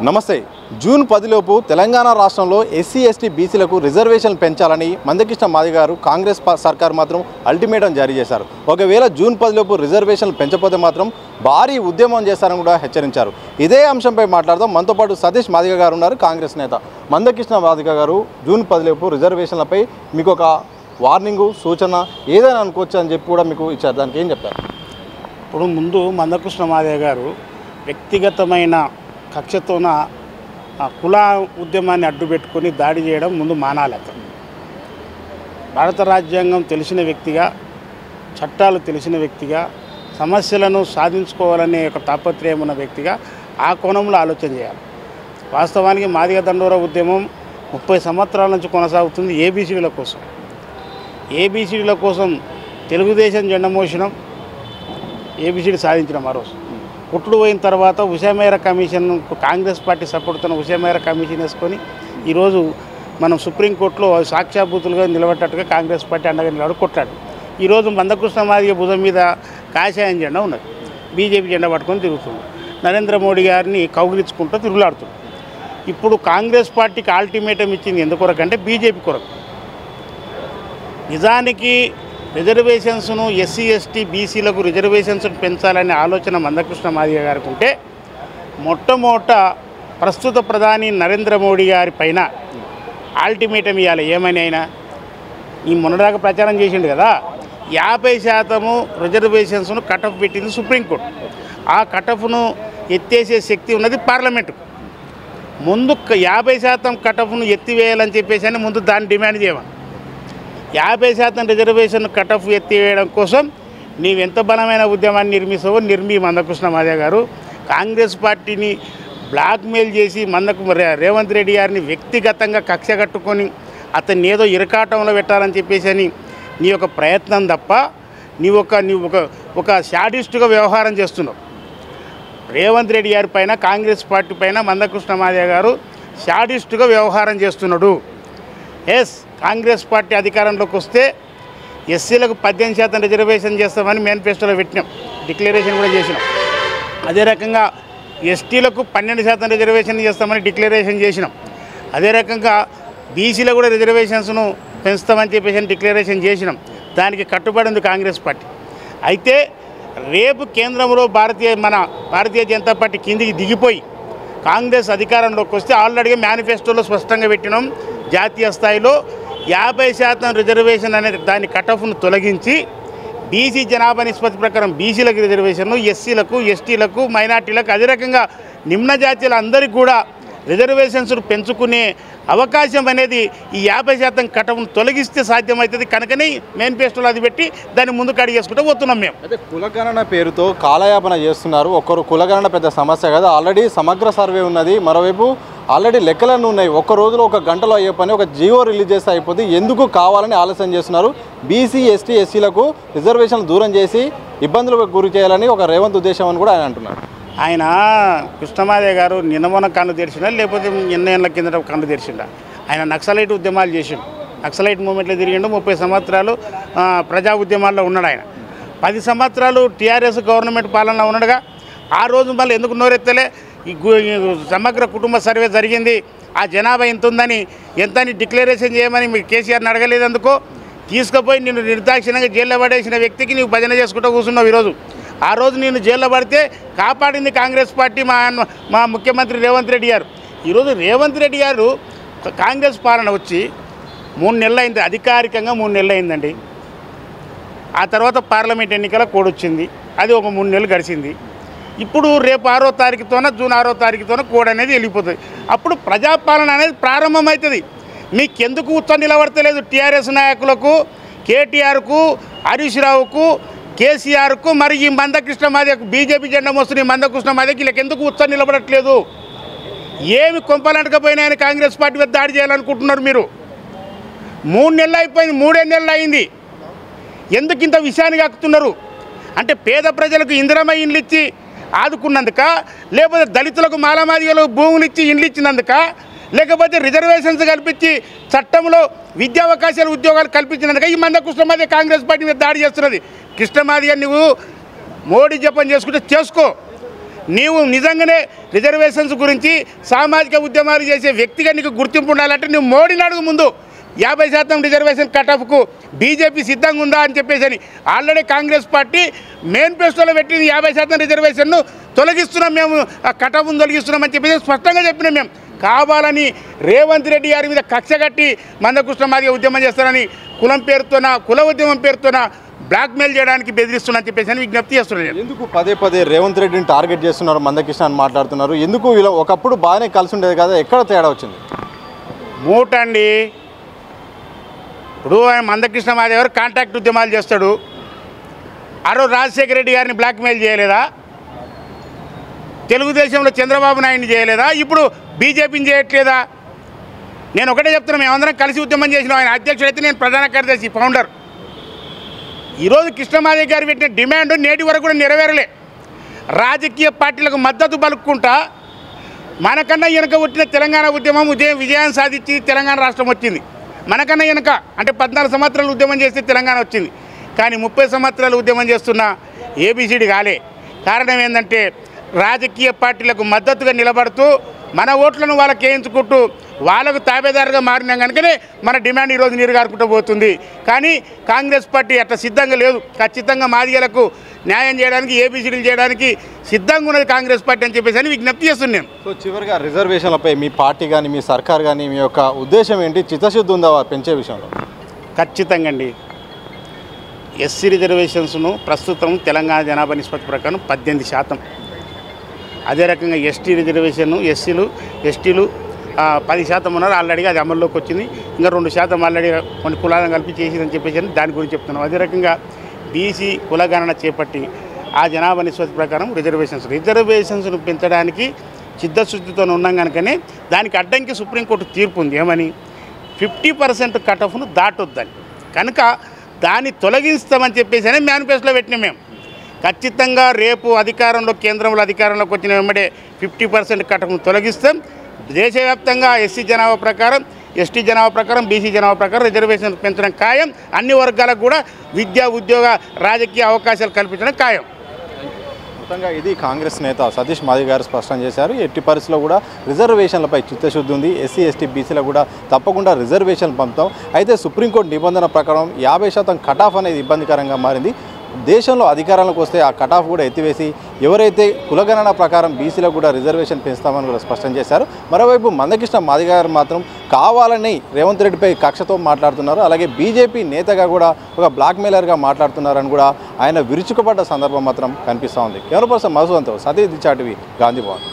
నమస్తే. జూన్ 10 లోపు తెలంగాణ రాష్ట్రంలో ఎస్సీ ఎస్టీ బీసీలకు రిజర్వేషన్ పెంచాలని మందకృష్ణ మాదిగ గారు కాంగ్రెస్ సర్కార్ మాత్రం అల్టిమేటం జారీ చేశారు. ఒకవేళ జూన్ 10 లోపు రిజర్వేషన్లు పెంచకపోతే మాత్రం భారీ ఉద్యమం చేస్తారని కూడా హెచ్చరించారు. ఇదే అంశంపై మాట్లాడదాం. మనతో పాటు సతీష్ మాదిగ గారు ఉన్నారు, కాంగ్రెస్ నేత. మందకృష్ణ మాదిగ గారు జూన్ 10 లోపు రిజర్వేషన్లపై మీకు ఒక వార్నింగు సూచన ఏదైనా అనుకోవచ్చు అని చెప్పి కూడా మీకు ఇచ్చారు. దానికి ఏం చెప్తారు? ఇప్పుడు ముందు మందకృష్ణ మాదిగ గారు వ్యక్తిగతమైన కక్షతోన కుల ఉద్యమాన్ని అడ్డుపెట్టుకొని దాడి చేయడం ముందు మానాలి. అతను భారత రాజ్యాంగం తెలిసిన వ్యక్తిగా, చట్టాలు తెలిసిన వ్యక్తిగా, సమస్యలను సాధించుకోవాలనే ఒక తాపత్రయం ఉన్న వ్యక్తిగా ఆ కోణంలో ఆలోచన చేయాలి. వాస్తవానికి మాదిగ దండోర ఉద్యమం 30 సంవత్సరాల నుంచి కొనసాగుతుంది. ఏబీసీడీల కోసం తెలుగుదేశం జెండా మోసినాం, ఏబీసీడీ సాధించినాం. ఆ రోజు పుట్టుడు పోయిన తర్వాత ఉషామేర కమిషన్, కాంగ్రెస్ పార్టీ సపోర్ట్తో ఉషామేర కమిషన్ వేసుకొని ఈరోజు మనం సుప్రీంకోర్టులో సాక్ష్యాభూతులుగా నిలబడ్డట్టుగా కాంగ్రెస్ పార్టీ అండగా నిలబడి కొట్లాడు. ఈరోజు మందకృష్ణ మాదిగ భుజం మీద కాషాయం జెండా ఉన్నది, బీజేపీ జెండా పట్టుకొని తిరుగుతుంది. నరేంద్ర మోడీ గారిని కౌగిలించుకుంటూ తిరుగులాడుతుంది. ఇప్పుడు కాంగ్రెస్ పార్టీకి అల్టిమేటం ఇచ్చింది ఎందుకొరకంటే బీజేపీ కొరకు. నిజానికి రిజర్వేషన్స్ను ఎస్సీ ఎస్టీ బీసీలకు రిజర్వేషన్స్ పెంచాలనే ఆలోచన మందకృష్ణ మాదిగ గారికి ఉంటే మొట్టమొదట ప్రస్తుత ప్రధాని నరేంద్ర మోడీ గారి పైన అల్టిమేటం ఇవ్వాలి. ఏమని అయినా ఈ మొన్నదాకా ప్రచారం చేసిండు కదా, 50% రిజర్వేషన్స్ను కటఫ్ పెట్టింది సుప్రీంకోర్టు. ఆ కటఫ్ను ఎత్తేసే శక్తి ఉన్నది పార్లమెంటుకు. ముందు 50% కటఫ్ను ఎత్తివేయాలని చెప్పేసి అని ముందు దాన్ని డిమాండ్ చేయమని. 50% రిజర్వేషన్ కటఫ్ ఎత్తివేయడం కోసం నీవెంత బలమైన ఉద్యమాన్ని నిర్మిస్తావో నిర్మి మందకృష్ణ మాదిగ గారు. కాంగ్రెస్ పార్టీని బ్లాక్మెయిల్ చేసి రేవంత్ రెడ్డి గారిని వ్యక్తిగతంగా కక్ష కట్టుకొని అతన్ని ఏదో ఇరకాటంలో పెట్టాలని చెప్పేసి అని నీ యొక్క ప్రయత్నం తప్ప నీవు ఒక శాడిస్టుగా వ్యవహారం చేస్తున్నావు. రేవంత్ రెడ్డి గారి పైన, కాంగ్రెస్ పార్టీ పైన మందకృష్ణ మాదిగ గారు శాడిస్టుగా వ్యవహారం చేస్తున్నాడు. కాంగ్రెస్ పార్టీ అధికారంలోకి వస్తే ఎస్సీలకు 18% రిజర్వేషన్ చేస్తామని మేనిఫెస్టోలో పెట్టినాం, డిక్లరేషన్ కూడా చేసినాం. అదే రకంగా ఎస్టీలకు 12% రిజర్వేషన్ చేస్తామని డిక్లరేషన్ చేసినాం. అదే రకంగా బీసీలో కూడా రిజర్వేషన్స్ను పెంచుతామని చెప్పేసి డిక్లరేషన్ చేసినాం. దానికి కట్టుబడి ఉంది కాంగ్రెస్ పార్టీ. అయితే రేపు కేంద్రంలో భారతీయ జనతా పార్టీ కిందికి దిగిపోయి కాంగ్రెస్ అధికారంలోకి వస్తే ఆల్రెడీగా మేనిఫెస్టోలో స్పష్టంగా పెట్టినాం, జాతీయ స్థాయిలో 50% రిజర్వేషన్ అనే దాని కటఫ్ను తొలగించి బీసీ జనాభా నిష్పత్తి ప్రకారం బీసీలకు రిజర్వేషన్ను, ఎస్సీలకు, ఎస్టీలకు, మైనార్టీలకు, అదే రకంగా నిమ్న జాతీయుల అందరికీ కూడా రిజర్వేషన్స్ పెంచుకునే అవకాశం అనేది ఈ 50% కటఫ్ను తొలగిస్తే సాధ్యమవుతుంది. కనుకనే మేనిఫెస్టోలో అది పెట్టి దాన్ని ముందుకు అడిగేసుకుంటూ పోతున్నాం మేము. అయితే కులగణన పేరుతో కాలయాపన చేస్తున్నారు. ఒక్కరు కులగణన పెద్ద సమస్య కదా, ఆల్రెడీ సమగ్ర సర్వే ఉన్నది, మరోవైపు ఆల్రెడీ లెక్కలన్నీ ఉన్నాయి. ఒక్క రోజులో 1 గంటలో అయ్యే పని ఒక జీవో రిలీజ్ చేస్తే అయిపోతుంది. ఎందుకు కావాలని ఆలోచన చేస్తున్నారు? బీసీ ఎస్టీ ఎస్సీలకు రిజర్వేషన్లు దూరం చేసి ఇబ్బందులకు గురి చేయాలని ఒక రేవంత్ ఉద్దేశం అని కూడా ఆయన అంటున్నారు. ఆయన కృష్ణమాదిగ గారు నిన్నమొన్న కన్ను తెరిచిండా లేకపోతే ఎన్నేళ్ళ కిందట కన్ను తెరిచిండా? ఆయన నక్సలైట్ ఉద్యమాలు చేసిండు, నక్సలైట్ మూమెంట్లో తిరిగిండు. 30 సంవత్సరాలు ప్రజా ఉద్యమాల్లో ఉన్నాడు. ఆయన 10 సంవత్సరాలు టీఆర్ఎస్ గవర్నమెంట్ పాలనలో ఉన్నాడుగా. ఆ రోజు మళ్ళీ ఎందుకు నోరెత్తలే? ఈ సమగ్ర కుటుంబ సర్వే జరిగింది, ఆ జనాభా ఎంత ఉందని ఎంతని డిక్లరేషన్ చేయమని మీరు కేసీఆర్ని అడగలేదు. అందుకో తీసుకుపోయి నిన్ను నిర్దాక్షిణ్యంగా జైల్లో పడేసిన వ్యక్తికి నీవు భజన చేసుకుంటూ కూర్చున్నావు. ఈరోజు ఆ రోజు నేను జైల్లో పడితే కాపాడింది కాంగ్రెస్ పార్టీ, మా ముఖ్యమంత్రి రేవంత్ రెడ్డి గారు. ఈరోజు రేవంత్ రెడ్డి గారు కాంగ్రెస్ పాలన వచ్చి 3 నెలలు అయింది, అధికారికంగా 3 నెలలు అయిందండి. ఆ తర్వాత పార్లమెంట్ ఎన్నికల కోడ్ వచ్చింది, అది ఒక 3 నెలలు గడిచింది. ఇప్పుడు రేపు 6వ తారీఖుతోన జూన్ 6వ తారీఖుతోన కోడ్ అనేది వెళ్ళిపోతుంది. అప్పుడు ప్రజాపాలన అనేది ప్రారంభమవుతుంది. మీకెందుకు ఉత్సవం నిలబడతలేదు? టీఆర్ఎస్ నాయకులకు, కేటీఆర్కు, హరీష్ రావుకు, కేసీఆర్కు, మరి ఈ మందకృష్ణ మాదిగకు బీజేపీ జెండా మోస్తున్న మందకృష్ణ మాదిగకి వీళ్ళకి ఎందుకు ఉత్సవం నిలబడట్లేదు? ఏమి కొంపలంటకపోయినా ఆయన కాంగ్రెస్ పార్టీ మీద దాడి చేయాలనుకుంటున్నారు మీరు? 3 నెలలు అయిపోయింది, 3 నెలలు అయింది. ఎందుకు ఇంత విషయాన్ని కాకుతున్నారు? అంటే పేద ప్రజలకు ఇందిరమ్మ ఇండ్లు ఇచ్చి ఆదుకున్నందుక, లేకపోతే దళితులకు మాలమాదిగలకు భూములు ఇచ్చి ఇండ్లు ఇచ్చినందుక, లేకపోతే రిజర్వేషన్స్ కల్పించి చట్టంలో విద్యా అవకాశాలు, ఉద్యోగాలు కల్పించినందుక ఈ మందకృష్ణ మాదిగ కాంగ్రెస్ పార్టీ మీద దాడి చేస్తున్నది. కృష్ణ మాదిగ నువ్వు మోడీ జపం చేసుకుంటే చేసుకో, నీవు నిజంగానే రిజర్వేషన్స్ గురించి సామాజిక ఉద్యమాలు చేసే వ్యక్తిగా నీకు గుర్తింపు ఉండాలంటే నువ్వు మోడీని అడుగు ముందు 50% రిజర్వేషన్ కటాఫ్కు బీజేపీ సిద్ధంగా ఉందా అని చెప్పేసి అని ఆల్రెడీ కాంగ్రెస్ పార్టీ మేనిఫెస్టోలో పెట్టింది 50% రిజర్వేషన్ను తొలగిస్తున్నాం, మేము ఆ కటాఫ్ను తొలగిస్తున్నామని చెప్పేసి స్పష్టంగా చెప్పినాం. మేము కావాలని రేవంత్ రెడ్డి గారి మీద కక్ష కట్టి మందకృష్ణ మాదిగ ఉద్యమం చేస్తారని కుల ఉద్యమం పేరుతోన బ్లాక్మెయిల్ చేయడానికి బెదిరిస్తున్నా చెప్పేసి అని విజ్ఞప్తి చేస్తున్నారు. ఎందుకు పదే పదే రేవంత్ రెడ్డిని టార్గెట్ చేస్తున్నారు, మందకృష్ణ అని మాట్లాడుతున్నారు? ఎందుకు ఇలా ఒకప్పుడు బాగానే కలిసి ఉండేది కదా, ఎక్కడ తేడా వచ్చింది? మూటండి. ఇప్పుడు ఆయన మందకృష్ణ మాదిగ గారు కాంట్రాక్ట్ ఉద్యమాలు చేస్తాడు. రాజశేఖర రెడ్డి గారిని బ్లాక్మెయిల్ చేయలేదా? తెలుగుదేశంలో చంద్రబాబు నాయుడిని చేయలేదా? ఇప్పుడు బీజేపీని చేయట్లేదా? నేను ఒకటే చెప్తున్నా, మేమందరం కలిసి ఉద్యమం చేసినాం. ఆయన అధ్యక్షుడు అయితే నేను ప్రధాన కార్యదర్శి, ఫౌండర్. ఈరోజు కృష్ణమాదిగ గారు పెట్టిన డిమాండ్ నేటి వరకు కూడా నెరవేరలే. రాజకీయ పార్టీలకు మద్దతు పలుక్కుంటా మనకన్నా వెనుక వచ్చిన తెలంగాణ ఉద్యమం విజయాన్ని సాధించి తెలంగాణ రాష్ట్రం వచ్చింది. మనకన్నా వెనుక అంటే 14 సంవత్సరాలు ఉద్యమం చేస్తే తెలంగాణ వచ్చింది. కానీ 30 సంవత్సరాలు ఉద్యమం చేస్తున్న ఏబిసిడి కాలే. కారణం ఏంటంటే రాజకీయ పార్టీలకు మద్దతుగా నిలబడుతూ మన ఓట్లను వాళ్ళకి వేయించుకుంటూ వాళ్ళకు తాబేదారుగా మారినాం కనుకనే మన డిమాండ్ ఈరోజు నీరుగారుకుంటూ పోతుంది. కానీ కాంగ్రెస్ పార్టీ అట్లా సిద్ధంగా లేదు. ఖచ్చితంగా మాదిగలకు న్యాయం చేయడానికి, ఏబిసిడీలు చేయడానికి సిద్ధంగా ఉన్నది కాంగ్రెస్ పార్టీ అని చెప్పేసి అని విజ్ఞప్తి చేస్తున్నాను. సో చివరిగా రిజర్వేషన్లపై మీ పార్టీ కానీ మీ సర్కార్ కానీ మీ యొక్క ఉద్దేశం ఏంటి? చిత్తశుద్ధి ఉందా పెంచే విషయంలో? ఖచ్చితంగా అండి. ఎస్సీ రిజర్వేషన్స్ను ప్రస్తుతం తెలంగాణ జనాభా నిష్పత్తి ప్రకారం 18%. అదే రకంగా ఎస్టీ రిజర్వేషన్ ఎస్టీలు 10% ఉన్నారు. ఆల్రెడీగా అది అమల్లోకి వచ్చింది. ఇంకా 2% ఆల్రెడీ కొన్ని కులాలను కలిపి చేసిందని చెప్పేసి దాని గురించి చెప్తున్నాం. అదే రకంగా బీసీ కులగణన చేపట్టి ఆ జనాభా నిష్పత్తి ప్రకారం రిజర్వేషన్స్ను పెంచడానికి చిత్తశుద్ధితో ఉన్నాం కనుకనే దానికి అడ్డంకి సుప్రీంకోర్టు తీర్పు ఉంది. ఏమని? 50% కటాఫ్ను దాటొద్దని. కనుక దాన్ని తొలగిస్తామని చెప్పేసి అని మేనిఫెస్టోలో పెట్టినాం. మేము ఖచ్చితంగా రేపు కేంద్రంలో అధికారంలోకి వచ్చిన వెంబడే 50% కటాఫ్ను తొలగిస్తాం. దేశవ్యాప్తంగా ఎస్సీ జనాభా ప్రకారం, ఎస్టీ జనాభా ప్రకారం, బీసీ జనాభా ప్రకారం రిజర్వేషన్ పెంచడం ఖాయం. అన్ని వర్గాలకు కూడా విద్యా, ఉద్యోగ, రాజకీయ అవకాశాలు కల్పించడం ఖాయం. మొత్తంగా ఇది కాంగ్రెస్ నేత సతీష్ మాదిగ గారు స్పష్టం చేశారు. ఎట్టి పరిస్థితుల్లో కూడా రిజర్వేషన్లపై చిత్తశుద్ధి ఉంది. ఎస్సీ, ఎస్టీ, బీసీలకు కూడా తప్పకుండా రిజర్వేషన్ పంపుతాం. అయితే సుప్రీంకోర్టు నిబంధన ప్రకారం 50% కటాఫ్ అనేది ఇబ్బందికరంగా మారింది. దేశంలో అధికారంలోకి వస్తే ఆ కటాఫ్ కూడా ఎత్తివేసి ఎవరైతే కులగణన ప్రకారం బీసీలకు కూడా రిజర్వేషన్ పెంచుతామని కూడా స్పష్టం చేశారు. మరోవైపు మందకృష్ణ మాదిగ గారు మాత్రం కావాలని రేవంత్ రెడ్డిపై కక్షతో మాట్లాడుతున్నారు. అలాగే బీజేపీ నేతగా కూడా ఒక బ్లాక్మెయిలర్గా మాట్లాడుతున్నారని కూడా ఆయన విరుచుకుపడ్డ సందర్భం మాత్రం కనిపిస్తూ ఉంది. కెమెరా పర్సన్ మధువంతో సతీష్ దిచాటివి, గాంధీ భవన్.